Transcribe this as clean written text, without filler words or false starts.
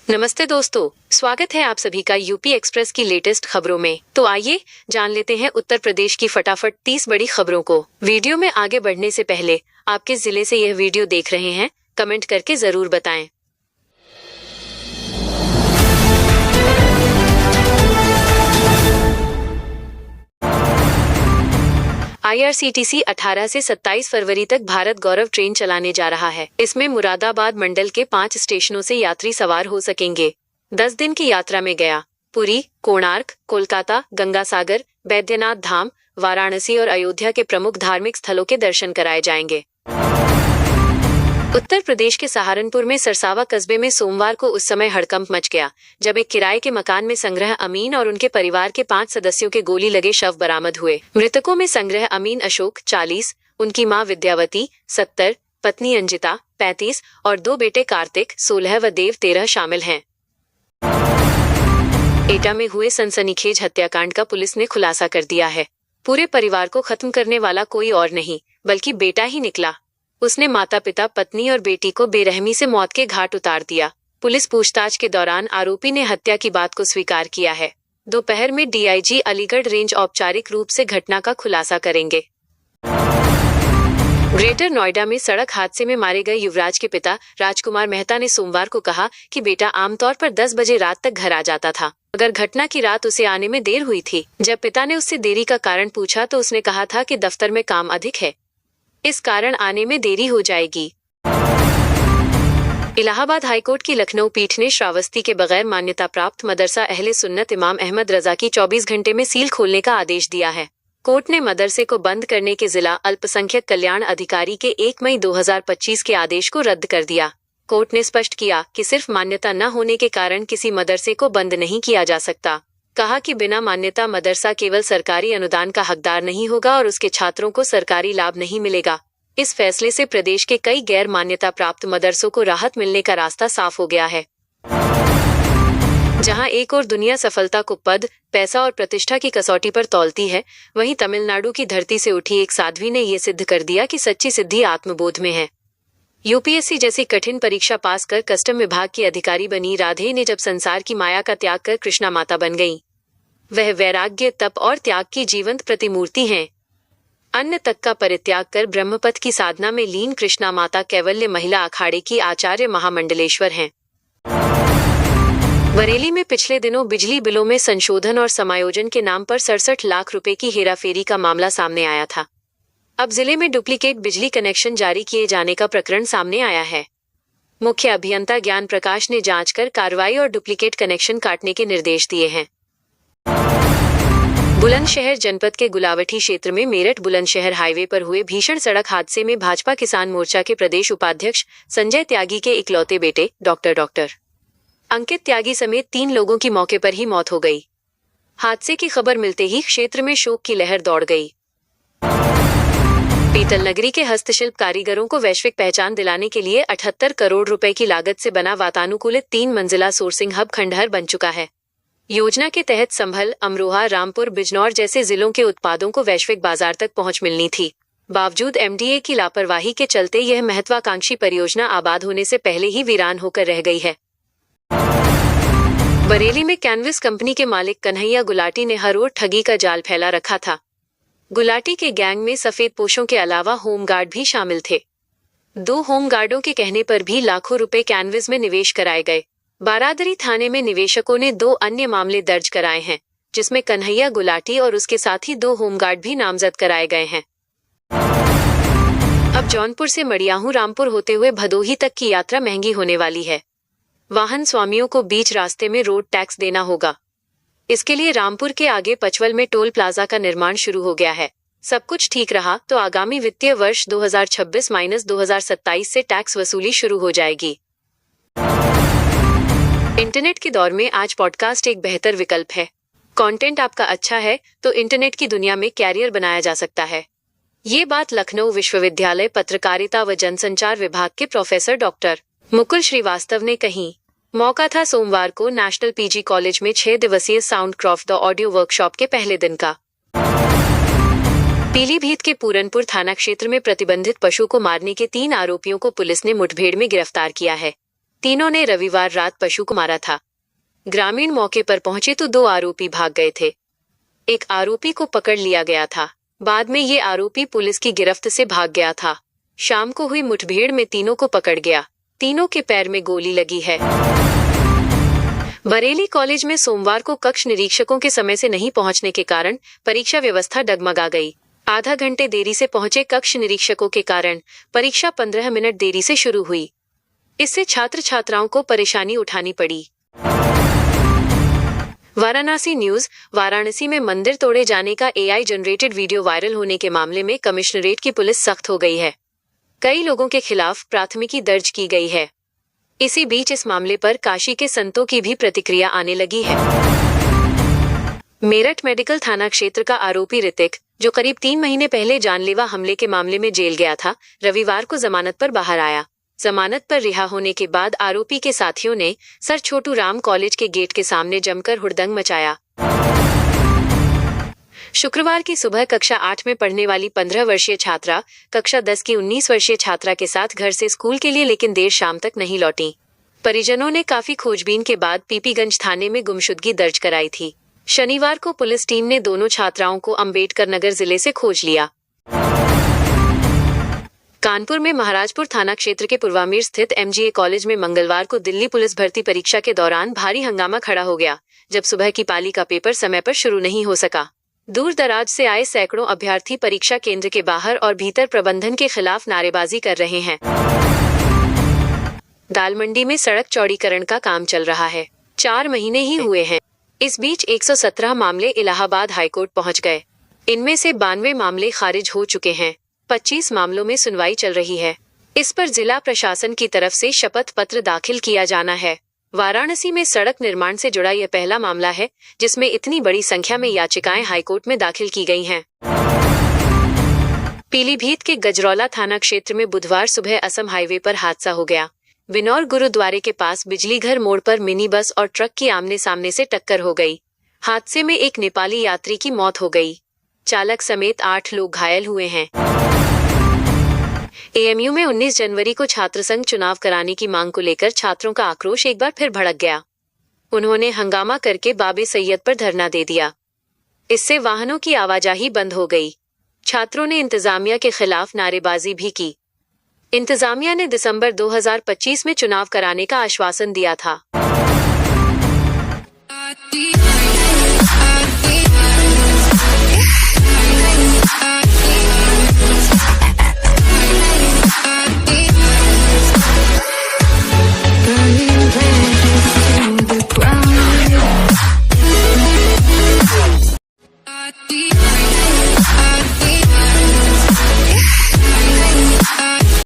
नमस्ते दोस्तों, स्वागत है आप सभी का यूपी एक्सप्रेस की लेटेस्ट खबरों में। तो आइए जान लेते हैं उत्तर प्रदेश की फटाफट 30 बड़ी खबरों को। वीडियो में आगे बढ़ने से पहले आप किस जिले से यह वीडियो देख रहे हैं, कमेंट करके जरूर बताएं। IRCTC 18 से 27 फरवरी तक भारत गौरव ट्रेन चलाने जा रहा है। इसमें मुरादाबाद मंडल के 5 स्टेशनों से यात्री सवार हो सकेंगे। 10 दिन की यात्रा में गया, पुरी, कोणार्क, कोलकाता, गंगासागर, बैद्यनाथ धाम, वाराणसी और अयोध्या के प्रमुख धार्मिक स्थलों के दर्शन कराए जाएंगे। उत्तर प्रदेश के सहारनपुर में सरसावा कस्बे में सोमवार को उस समय हड़कंप मच गया जब एक किराए के मकान में संग्रह अमीन और उनके परिवार के 5 सदस्यों के गोली लगे शव बरामद हुए। मृतकों में संग्रह अमीन अशोक 40, उनकी मां विद्यावती 70, पत्नी अंजिता 35 और 2 बेटे कार्तिक 16 व देव 13 शामिल हैं। एटा में हुए सनसनीखेज हत्याकांड का पुलिस ने खुलासा कर दिया है। पूरे परिवार को खत्म करने वाला कोई और नहीं बल्कि बेटा ही निकला। उसने माता पिता, पत्नी और बेटी को बेरहमी से मौत के घाट उतार दिया। पुलिस पूछताछ के दौरान आरोपी ने हत्या की बात को स्वीकार किया है। दोपहर में DIG अलीगढ़ रेंज औपचारिक रूप से घटना का खुलासा करेंगे। ग्रेटर नोएडा में सड़क हादसे में मारे गए युवराज के पिता राजकुमार मेहता ने सोमवार को कहा कि बेटा आमतौर पर 10 बजे रात तक घर आ जाता था, मगर घटना की रात उसे आने में देर हुई थी। जब पिता ने उससे देरी का कारण पूछा तो उसने कहा था कि दफ्तर में काम अधिक है, इस कारण आने में देरी हो जाएगी। इलाहाबाद हाईकोर्ट की लखनऊ पीठ ने श्रावस्ती के बगैर मान्यता प्राप्त मदरसा अहले सुन्नत इमाम अहमद रजा की 24 घंटे में सील खोलने का आदेश दिया है। कोर्ट ने मदरसे को बंद करने के जिला अल्पसंख्यक कल्याण अधिकारी के 1 मई 2025 के आदेश को रद्द कर दिया। कोर्ट ने स्पष्ट किया कि सिर्फ मान्यता न होने के कारण किसी मदरसे को बंद नहीं किया जा सकता। कहा कि बिना मान्यता मदरसा केवल सरकारी अनुदान का हकदार नहीं होगा और उसके छात्रों को सरकारी लाभ नहीं मिलेगा। इस फैसले से प्रदेश के कई गैर मान्यता प्राप्त मदरसों को राहत मिलने का रास्ता साफ हो गया है। जहां एक और दुनिया सफलता को पद, पैसा और प्रतिष्ठा की कसौटी पर तौलती है, वहीं तमिलनाडु की धरती से उठी एक साध्वी ने ये सिद्ध कर दिया कि सच्ची सिद्धि आत्मबोध में है। UPSC जैसी कठिन परीक्षा पास कर कस्टम विभाग की अधिकारी बनी राधे ने जब संसार की माया का त्याग कर कृष्णा माता बन गईं। वह वैराग्य, तप और त्याग की जीवंत प्रतिमूर्ति हैं। अन्न तक का परित्याग कर ब्रह्मपथ की साधना में लीन कृष्णा माता कैवल्य महिला अखाड़े की आचार्य महामंडलेश्वर हैं। बरेली में पिछले दिनों बिजली बिलों में संशोधन और समायोजन के नाम पर 67 लाख रुपए की हेराफेरी का मामला सामने आया था। अब जिले में डुप्लीकेट बिजली कनेक्शन जारी किए जाने का प्रकरण सामने आया है। मुख्य अभियंता ज्ञान प्रकाश ने जांच कर कार्रवाई और डुप्लीकेट कनेक्शन काटने के निर्देश दिए हैं। बुलंदशहर जनपद के गुलावटी क्षेत्र में मेरठ बुलंदशहर हाईवे पर हुए भीषण सड़क हादसे में भाजपा किसान मोर्चा के प्रदेश उपाध्यक्ष संजय त्यागी के इकलौते बेटे डॉक्टर अंकित त्यागी समेत 3 लोगों की मौके पर ही मौत हो गई। हादसे की खबर मिलते ही क्षेत्र में शोक की लहर दौड़ गई। पीतल नगरी के हस्तशिल्प कारीगरों को वैश्विक पहचान दिलाने के लिए 78 करोड़ रुपए की लागत से बना वातानुकूलित 3 मंजिला सोर्सिंग हब खंडहर बन चुका है। योजना के तहत संभल, अमरोहा, रामपुर, बिजनौर जैसे जिलों के उत्पादों को वैश्विक बाजार तक पहुंच मिलनी थी। बावजूद MDA की लापरवाही के चलते यह महत्वाकांक्षी परियोजना आबाद होने से पहले ही वीरान होकर रह गई है। बरेली में कैनविस कंपनी के मालिक कन्हैया गुलाटी ने हर ओर ठगी का जाल फैला रखा था। गुलाटी के गैंग में सफेद पोशों के अलावा होमगार्ड भी शामिल थे। 2 होमगार्डों के कहने पर भी लाखों रुपए कैनविस में निवेश कराए गए। बारादरी थाने में निवेशकों ने 2 अन्य मामले दर्ज कराए हैं, जिसमें कन्हैया गुलाटी और उसके साथी 2 होमगार्ड भी नामजद कराए गए हैं। अब जौनपुर से मड़ियाहू रामपुर होते हुए भदोही तक की यात्रा महंगी होने वाली है। वाहन स्वामियों को बीच रास्ते में रोड टैक्स देना होगा। इसके लिए रामपुर के आगे पचवल में टोल प्लाजा का निर्माण शुरू हो गया है। सब कुछ ठीक रहा तो आगामी वित्तीय वर्ष 2026-2027 से टैक्स वसूली शुरू हो जाएगी। इंटरनेट के दौर में आज पॉडकास्ट एक बेहतर विकल्प है। कंटेंट आपका अच्छा है तो इंटरनेट की दुनिया में कैरियर बनाया जा सकता है। ये बात लखनऊ विश्वविद्यालय पत्रकारिता व जनसंचार विभाग के प्रोफेसर डॉक्टर मुकुल श्रीवास्तव ने कही। मौका था सोमवार को नेशनल PG कॉलेज में 6 दिवसीय sound craft the audio workshop के पहले दिन का। पीलीभीत के पूरनपुर थाना क्षेत्र में प्रतिबंधित पशु को मारने के 3 आरोपियों को पुलिस ने मुठभेड़ में गिरफ्तार किया है। तीनों ने रविवार रात पशु को मारा था। ग्रामीण मौके पर पहुंचे तो 2 आरोपी भाग गए थे। एक आरोपी को पकड़ लिया गया था। बाद में ये आरोपी पुलिस की गिरफ्त से भाग गया था। शाम को हुई मुठभेड़ में तीनों को पकड़ गया। तीनों के पैर में गोली लगी है। बरेली कॉलेज में सोमवार को कक्ष निरीक्षकों के समय से नहीं पहुंचने के कारण परीक्षा व्यवस्था डगमगा गई। आधा घंटे देरी से पहुंचे कक्ष निरीक्षकों के कारण परीक्षा 15 मिनट देरी से शुरू हुई। इससे छात्र छात्राओं को परेशानी उठानी पड़ी। वाराणसी न्यूज। वाराणसी में मंदिर तोड़े जाने का AI जनरेटेड वीडियो वायरल होने के मामले में कमिश्नरेट की पुलिस सख्त हो गई है। कई लोगों के खिलाफ प्राथमिकी दर्ज की गई है। इसी बीच इस मामले पर काशी के संतों की भी प्रतिक्रिया आने लगी है। मेरठ मेडिकल थाना क्षेत्र का आरोपी ऋतिक, जो करीब 3 महीने पहले जानलेवा हमले के मामले में जेल गया था, रविवार को जमानत पर बाहर आया। जमानत पर रिहा होने के बाद आरोपी के साथियों ने सर छोटू राम कॉलेज के गेट के सामने जमकर हुड़दंग मचाया। शुक्रवार की सुबह कक्षा 8 में पढ़ने वाली 15 वर्षीय छात्रा कक्षा 10 की 19 वर्षीय छात्रा के साथ घर से स्कूल के लिए लेकिन देर शाम तक नहीं लौटी। परिजनों ने काफी खोजबीन के बाद पीपीगंज थाने में गुमशुदगी दर्ज कराई थी। शनिवार को पुलिस टीम ने दोनों छात्राओं को अंबेडकर नगर जिले से खोज लिया। कानपुर में महाराजपुर थाना क्षेत्र के पूर्वामीर स्थित MGA कॉलेज में मंगलवार को दिल्ली पुलिस भर्ती परीक्षा के दौरान भारी हंगामा खड़ा हो गया, जब सुबह की पाली का पेपर समय पर शुरू नहीं हो सका। दूर दराज से आए सैकड़ों अभ्यर्थी परीक्षा केंद्र के बाहर और भीतर प्रबंधन के खिलाफ नारेबाजी कर रहे हैं। दाल मंडी में सड़क चौड़ीकरण का काम चल रहा है। 4 महीने ही हुए हैं। इस बीच 117 मामले इलाहाबाद हाईकोर्ट पहुंच गए। इनमें से 92 मामले खारिज हो चुके हैं। 25 मामलों में सुनवाई चल रही है। इस पर जिला प्रशासन की तरफ से शपथ पत्र दाखिल किया जाना है। वाराणसी में सड़क निर्माण से जुड़ा यह पहला मामला है जिसमें इतनी बड़ी संख्या में याचिकाएं हाईकोर्ट में दाखिल की गई हैं। पीलीभीत के गजरौला थाना क्षेत्र में बुधवार सुबह असम हाईवे पर हादसा हो गया। बिनौर गुरुद्वारे के पास बिजली घर मोड़ पर मिनी बस और ट्रक की आमने सामने से टक्कर हो गई। हादसे में एक नेपाली यात्री की मौत हो गई। चालक समेत 8 लोग घायल हुए हैं। AMU में 19 जनवरी को छात्र संघ चुनाव कराने की मांग को लेकर छात्रों का आक्रोश एक बार फिर भड़क गया। उन्होंने हंगामा करके बाबे सैयद पर धरना दे दिया। इससे वाहनों की आवाजाही बंद हो गई। छात्रों ने इंतजामिया के खिलाफ नारेबाजी भी की। इंतजामिया ने दिसंबर 2025 में चुनाव कराने का आश्वासन दिया था। I